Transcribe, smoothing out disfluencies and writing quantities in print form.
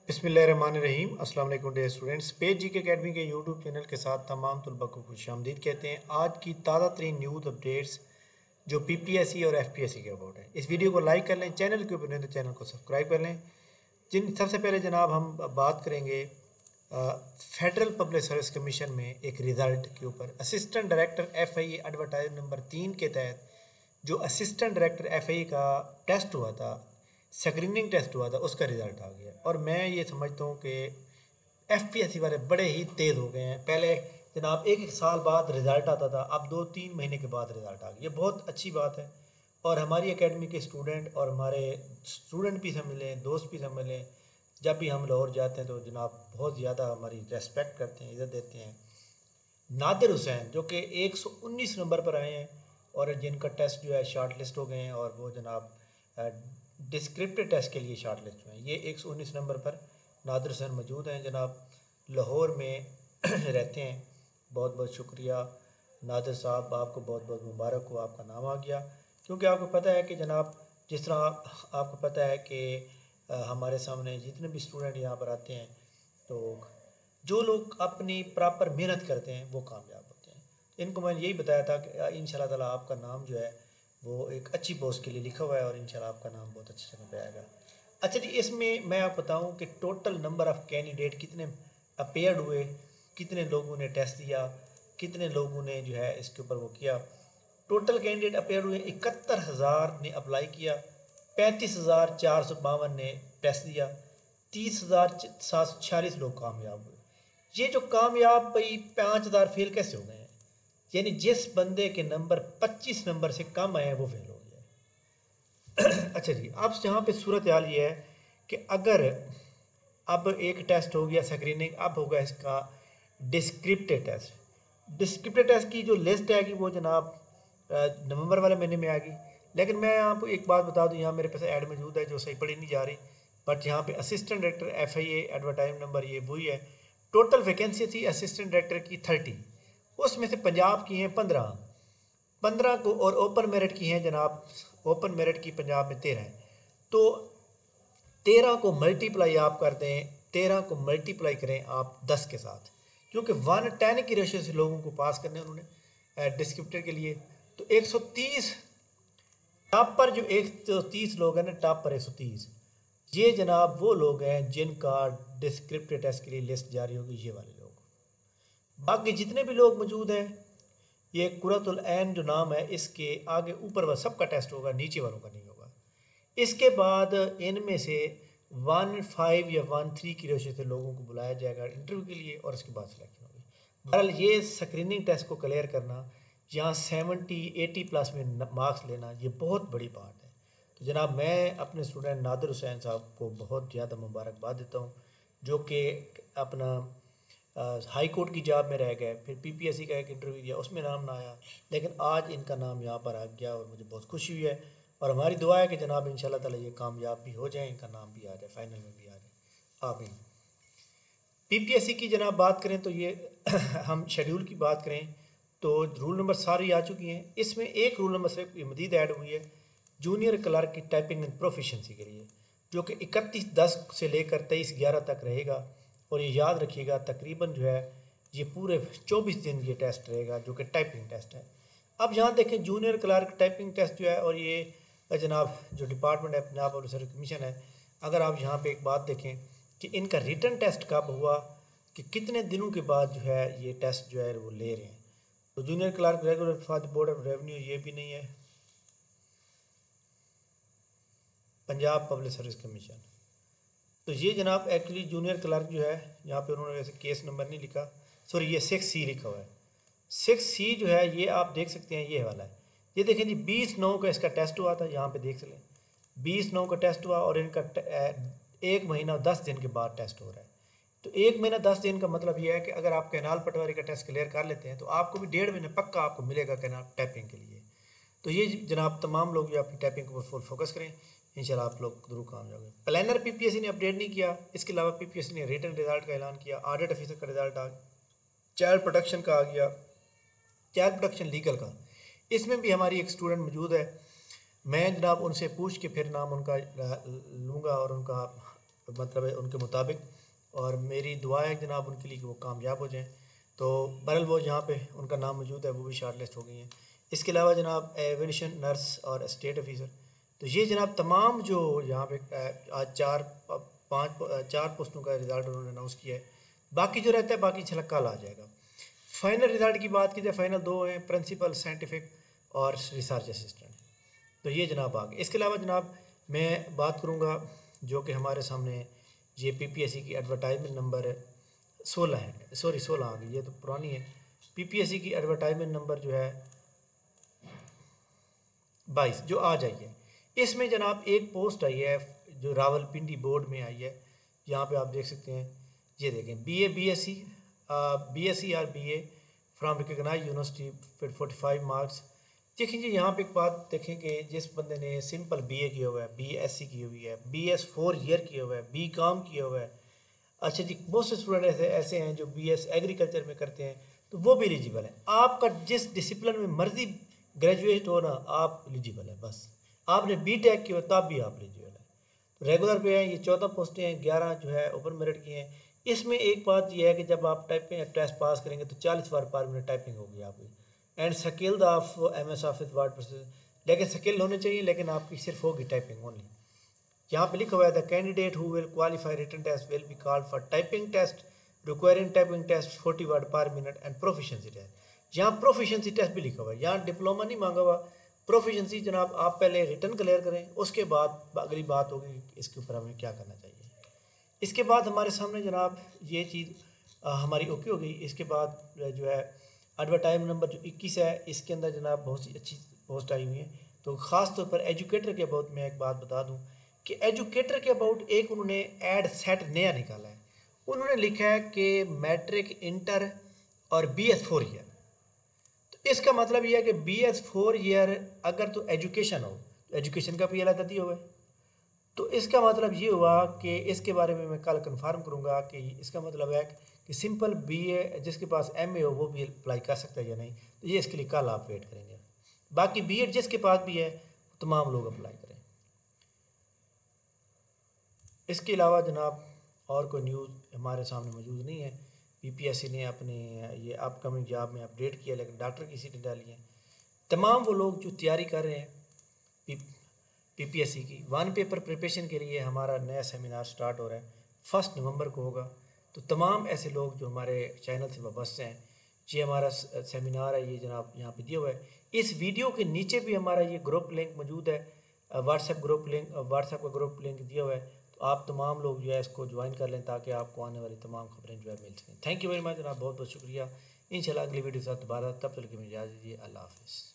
बिस्मिल्लाहिर्रहमानिर्रहीम। अस्सलाम वालेकुम डियर स्टूडेंट्स। पेज जी के अकेडमी के यूट्यूब चैनल के साथ तमाम तलबा को खुशामदीद कहते हैं। आज की ताज़ा तरीन न्यूज़ अपडेट्स जो पीपीएससी और एफपीएससी के अबाउट है, इस वीडियो को लाइक कर लें। चैनल के ऊपर नहीं तो चैनल को सब्सक्राइब कर लें। सबसे पहले जनाब हम बात करेंगे फेडरल पब्लिक सर्विस कमीशन में एक रिज़ल्ट के ऊपर। Assistant director FIA advertise number 3 के तहत जो असिस्टेंट डायरेक्टर एफआईए का टेस्ट हुआ था, स्क्रीनिंग टेस्ट हुआ था, उसका रिज़ल्ट आ गया। और मैं ये समझता हूँ कि एफपीएससी वाले बड़े ही तेज़ हो गए हैं। पहले जनाब एक एक साल बाद रिज़ल्ट आता था, अब 2-3 महीने के बाद रिज़ल्ट आ गया। ये बहुत अच्छी बात है। और हमारी एकेडमी के स्टूडेंट और हमारे स्टूडेंट भी सब मिले, दोस्त भी सब मिले। जब भी हम लाहौर जाते हैं तो जनाब बहुत ज़्यादा हमारी रेस्पेक्ट करते हैं, इज़्ज़त देते हैं। नादिर हुसैन जो कि 119 नंबर पर आए हैं और जिनका टेस्ट जो है शॉर्ट लिस्ट हो गए हैं, और वो जनाब डिस्क्रिप्टिव टेस्ट के लिए शॉर्ट लिस्ट हुए हैं। ये 119 नंबर पर नादिर हुसैन मौजूद हैं। जनाब लाहौर में रहते हैं। बहुत बहुत शुक्रिया नादिर साहब, आपको बहुत बहुत मुबारक हो, आपका नाम आ गया। क्योंकि आपको पता है कि जनाब जिस तरह आपको पता है कि हमारे सामने जितने भी स्टूडेंट यहाँ पर आते हैं, तो जो लोग अपनी प्रॉपर मेहनत करते हैं वो कामयाब होते हैं। इनको मैंने यही बताया था कि इंशाल्लाह ताला आपका नाम जो है वो एक अच्छी पोस्ट के लिए लिखा हुआ है और इंशाल्लाह आपका नाम बहुत अच्छी जगह पे आएगा। अच्छा जी, इसमें मैं आपको बताऊं कि टोटल नंबर ऑफ़ कैंडिडेट कितने अपेयर्ड हुए, कितने लोगों ने टेस्ट दिया, कितने लोगों ने जो है इसके ऊपर वो किया। टोटल कैंडिडेट अपेयर हुए 71,000 ने अप्लाई किया, 35,452 ने टेस्ट दिया, 30,746 लोग कामयाब हुए। ये जो कामयाब भाई 5,000 फेल कैसे हो गए हैं? यानी जिस बंदे के नंबर 25 नंबर से कम आए हैं वो फेल हो गया। अच्छा जी, अब यहाँ पे सूरत हाल ये है कि अगर अब एक टेस्ट हो गया स्क्रीनिंग, अब होगा इसका डिस्क्रिप्टिव टेस्ट। डिस्क्रिप्टिव टेस्ट की जो लिस्ट आएगी वो जनाब नवंबर वाले महीने में आएगी। लेकिन मैं आपको एक बात बता दूं, यहाँ मेरे पास ऐड मौजूद है जो सही पढ़ी नहीं जा रही, बट यहाँ पे assistant director FIA advertise number ये वही है। टोटल वैकेंसी थी असिस्टेंट डायरेक्टर की 30, उसमें से पंजाब की हैं 15 को, और ओपन मेरिट की हैं जनाब, ओपन मेरिट की पंजाब में 13 है। तो 13 को मल्टीप्लाई आप कर दें, 13 को मल्टीप्लाई करें आप 10 के साथ, क्योंकि 110 की रेशो से लोगों को पास करने उन्होंने डिस्क्रिप्टर के लिए। तो 130 टॉप पर जो 130 लोग हैं ना, टॉप पर 130, ये जनाब वो लोग हैं जिनका डिस्क्रिप्टिव टेस्ट के लिए लिस्ट जारी होगी, ये वाले लोग। बाकी जितने भी लोग मौजूद हैं, ये कुरतुल ऐन जो नाम है, इसके आगे ऊपर वह सबका टेस्ट होगा, नीचे वालों का नहीं होगा। इसके बाद इनमें से 1-5 या 1-3 की रेशो से लोगों को बुलाया जाएगा इंटरव्यू के लिए, और उसके बाद सिलेक्शन होगी। बहरहाल ये स्क्रीनिंग टेस्ट को क्लियर करना, यहाँ 70-80 प्लस में मार्क्स लेना, ये बहुत बड़ी बात है। तो जनाब मैं अपने स्टूडेंट नादिर हुसैन साहब को बहुत ज़्यादा मुबारकबाद देता हूँ, जो कि अपना हाई कोर्ट की जॉब में रह गए, फिर पीपीएससी का एक इंटरव्यू दिया, उसमें नाम ना आया, लेकिन आज इनका नाम यहाँ पर आ गया और मुझे बहुत खुशी हुई है। और हमारी दुआ है कि जनाब इंशाल्लाह ताला ये कामयाब भी हो जाए, इनका नाम भी आ जाए, फाइनल में भी आ जाए। आमीन। पीपीएससी की जनाब बात करें तो ये हम शेड्यूल की बात करें तो रूल नंबर सारी आ चुकी हैं। इसमें एक रूल नंबर सिर्फ मजीद ऐड हुई है जूनियर क्लर्क की टाइपिंग एंड प्रोफिशेंसी के लिए, जो कि 31/10 से लेकर 23/11 तक रहेगा। और ये याद रखिएगा तकरीबन जो है ये पूरे 24 दिन ये टेस्ट रहेगा, जो कि टाइपिंग टेस्ट है। अब यहाँ देखें जूनियर क्लर्क टाइपिंग टेस्ट जो है, और ये जनाब जो डिपार्टमेंट है पंजाब पब्लिक सर्विस कमीशन है, अगर आप यहाँ पे एक बात देखें कि इनका रिटन टेस्ट कब हुआ, कि कितने दिनों के बाद जो है ये टेस्ट जो है वो ले रहे हैं। तो junior clerk regular for the board of revenue ये भी नहीं है, पंजाब पब्लिक सर्विस कमीशन। तो ये जनाब एक्चुअली जूनियर क्लर्क जो है, यहाँ पे उन्होंने वैसे केस नंबर नहीं लिखा, सॉरी ये 6C लिखा हुआ है। 6C जो है ये आप देख सकते हैं, ये वाला है। ये देखें जी 20/9 का इसका टेस्ट हुआ था, यहाँ पे देख लें 20/9 का टेस्ट हुआ, और इनका 1 महीना 10 दिन के बाद टेस्ट हो रहा है। तो 1 महीना 10 दिन का मतलब ये है कि अगर आप कैनाल पटवारी का टेस्ट क्लियर कर लेते हैं तो आपको भी 1.5 महीने पक्का आपको मिलेगा कैनाल टाइपिंग के लिए। तो ये जनाब तमाम लोग जो अपनी टाइपिंग को फुल फोकस करें, इंशाल्लाह आप लोग जरूर कामयाब होंगे। प्लानर पीपीएससी ने अपडेट नहीं किया, इसके अलावा पीपीएससी ने रिटन रिजल्ट का ऐलान किया, ऑडिट ऑफिसर का रिजल्ट आ गया, चाइल्ड प्रोटेक्शन का आ गया, चाइल्ड प्रोटेक्शन लीगल का। इसमें भी हमारी एक स्टूडेंट मौजूद है, मैं जनाब उनसे पूछ के फिर नाम उनका लूँगा और उनका मतलब है उनके मुताबिक, और मेरी दुआ है जनाब उनके लिए कि वो कामयाब हो जाएं। तो बहरहाल वो यहाँ पे उनका नाम मौजूद है, वो भी शार्ट लिस्ट हो गई हैं। इसके अलावा जनाब एविनेशन नर्स और स्टेट ऑफिसर, तो ये जनाब तमाम जो यहाँ पे आज चार पोस्टों का रिज़ल्ट उन्होंने अनाउंस किया है। बाकी जो रहता है बाकी छलक कल आ जाएगा। फाइनल रिज़ल्ट की बात की जाए, फाइनल दो हैं, प्रिंसिपल साइंटिफिक और रिसर्च असिस्टेंट। तो ये जनाब आ गए। इसके अलावा जनाब मैं बात करूँगा जो कि हमारे सामने ये PPSC की एडवर्टाइजमेंट नंबर 16 है, सॉरी 16 आ गई, ये तो पुरानी है। PPSC की एडवर्टाइजमेंट नंबर जो है 22 जो आज आई है, इसमें जनाब एक पोस्ट आई है जो रावलपिंडी बोर्ड में आई है। यहाँ पे आप देख सकते हैं, ये देखें BA BSc और BA फ्राम रिकगनाइज यूनिवर्सिटी फिर 45 मार्क्स। देखें जी, यहाँ पे एक बात देखें कि जिस बंदे ने सिंपल BA किया हुआ है, BSc की हुई है, BS 4 ईयर किया हुआ है, BCom किया हुआ है, अच्छा जी बहुत से स्टूडेंट ऐसे हैं जो BS एग्रीकल्चर में करते हैं, तो वो भी एलिजिबल है। आपका जिस डिसिप्लिन में मर्जी ग्रेजुएट हो ना, आप एलिजिबल है। बस आपने BTech किया हो तब भी आप एलिजिबल है। तो रेगुलर पे हैं, ये 14 पोस्टें हैं, 11 जो है ओपन मेरिट की हैं। इसमें एक बात यह है कि जब आप टाइपिंग टेस्ट पास करेंगे तो 40 वर्ड पर मिनट टाइपिंग होगी आपकी। And skill of MS office word process, लेकिन स्किल होने चाहिए, लेकिन आपकी सिर्फ होगी टाइपिंग ओनली। यहाँ पे लिखा हुआ है the candidate who will qualify written test will be called for typing test requiring typing test 40 word per minute and proficiency test. यहाँ प्रोफिशिएंसी टेस्ट भी लिखा हुआ है, यहाँ डिप्लोमा नहीं मांगा हुआ। प्रोफिशिएंसी जनाब आप पहले रिटन क्लियर करें, उसके बाद अगली बात होगी इसके ऊपर हमें क्या करना चाहिए। इसके बाद हमारे सामने जनाब ये चीज़ हमारी ओके हो गई। इसके बाद जो है एडवर्टाइजमेंट नंबर जो 21 है, इसके अंदर जनाब बहुत सी अच्छी पोस्ट आई हुई है। तो ख़ास तौर पर एजुकेटर के अबाउट मैं एक बात बता दूं कि एजुकेटर के अबाउट एक उन्होंने एड सेट नया निकाला है। उन्होंने लिखा है कि मैट्रिक, इंटर और BS 4 ईयर। तो इसका मतलब यह है कि BS 4 ईयर अगर तो एजुकेशन हो तो एजुकेशन का PLI दिया हुआ है। तो इसका मतलब ये हुआ कि इसके बारे में मैं कल कंफर्म करूँगा कि इसका मतलब है कि सिंपल BA जिसके पास MA हो वो भी अप्लाई कर सकता है या नहीं। तो ये इसके लिए कल आप वेट करेंगे। बाकी B.Ed जिसके पास भी है तमाम लोग अप्लाई करें। इसके अलावा जनाब और कोई न्यूज़ हमारे सामने मौजूद नहीं है। PPSC ने अपने ये अपकमिंग जॉब में अपडेट किया, लेकिन डॉक्टर की सीटें डाली हैं। तमाम वो लोग जो तैयारी कर रहे हैं PPSC की वन पेपर प्रिपरेशन के लिए, हमारा नया सेमिनार स्टार्ट हो रहा है, 1 नवंबर को होगा। तो तमाम ऐसे लोग जो हमारे चैनल से वाबस्ते हैं, ये हमारा सेमिनार है, ये जनाब यहाँ पे दिया हुआ है। इस वीडियो के नीचे भी हमारा ये ग्रुप लिंक मौजूद है, व्हाट्सएप का ग्रुप लिंक दिया हुआ है। तो आप तमाम लोग जो है इसको ज्वाइन कर लें ताकि आपको आने वाली तमाम खबरें जो है मिल सकें। थैंक यू वेरी मच जनाब, बहुत बहुत शुक्रिया। इंशाल्लाह अगली वीडियो के साथ दोबारा, तब तक के लिए इजाज़त दीजिए। अल्लाह हाफ़िज़।